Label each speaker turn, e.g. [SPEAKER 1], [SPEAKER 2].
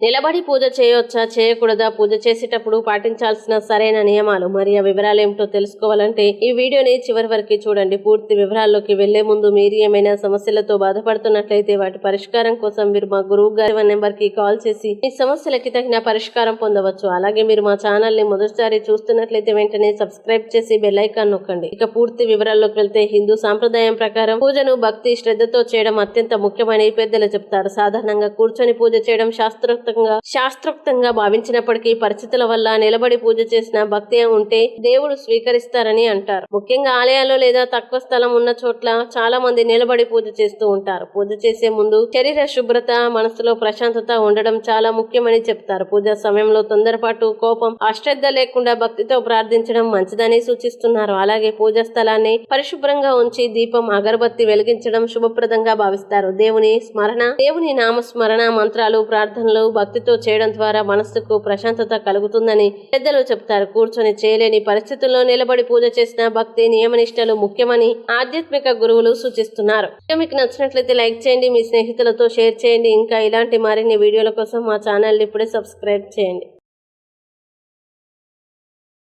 [SPEAKER 1] నిలబడి పూజ చేయొచ్చా చేయకూడదా, పూజ చేసేటప్పుడు పాటించాల్సిన సరైన నియమాలు మరి ఆ వివరాలేమిటో తెలుసుకోవాలంటే ఈ వీడియోని చివరి వరకు చూడండి. పూర్తి వివరాల్లోకి వెళ్లే ముందు మీరు ఏమైనా సమస్యలతో బాధపడుతున్నట్లయితే వాటి పరిష్కారం కోసం మీరు మా గురువు గారి నెంబర్ కి కాల్ చేసి మీ సమస్యలకి తగిన పరిష్కారం పొందవచ్చు. అలాగే మీరు మా ఛానల్ ని మొదటిసారి చూస్తున్నట్లయితే వెంటనే సబ్స్క్రైబ్ చేసి బెల్ ఐకాన్ నొక్కండి. ఇక పూర్తి వివరాల్లోకి వెళ్తే హిందూ సాంప్రదాయం ప్రకారం పూజను భక్తి శ్రద్ధతో చేయడం అత్యంత ముఖ్యమని పెద్దలు చెప్తారు. సాధారణంగా కూర్చొని పూజ చేయడం శాస్త్రోక్తంగా భావించినప్పటికీ పరిస్థితుల వల్ల నిలబడి పూజ చేసిన భక్తి ఉంటే దేవుడు స్వీకరిస్తారని అంటారు. ముఖ్యంగా ఆలయాల్లో లేదా తక్కువ స్థలం ఉన్న చోట్ల చాలా మంది నిలబడి పూజ చేస్తూ ఉంటారు. పూజ చేసే ముందు శరీర శుభ్రత, మనసులో ప్రశాంతత ఉండడం చాలా ముఖ్యమని చెప్తారు. పూజ సమయంలో తొందరపాటు, కోపం, అశ్రద్ధ లేకుండా భక్తితో ప్రార్థించడం మంచిదని సూచిస్తున్నారు. అలాగే పూజా స్థలాన్ని పరిశుభ్రంగా ఉంచి దీపం, అగరబత్తి వెలిగించడం శుభప్రదంగా భావిస్తారు. దేవుని నామస్మరణ, మంత్రాలు, ప్రార్థనలు భక్తితో చేయడం ద్వారా మనస్సుకు ప్రశాంతత కలుగుతుందని పెద్దలు చెప్తారు. కూర్చొని చేయలేని పరిస్థితుల్లో నిలబడి పూజ చేసిన భక్తి నియమనిష్టలు ముఖ్యమని ఆధ్యాత్మిక గురువులు సూచిస్తున్నారు. మీకు నచ్చినట్లయితే లైక్ చేయండి, మీ స్నేహితులతో షేర్ చేయండి. ఇంకా ఇలాంటి మరిన్ని వీడియోల కోసం మా ఛానల్ ఇప్పుడే సబ్స్క్రైబ్ చేయండి.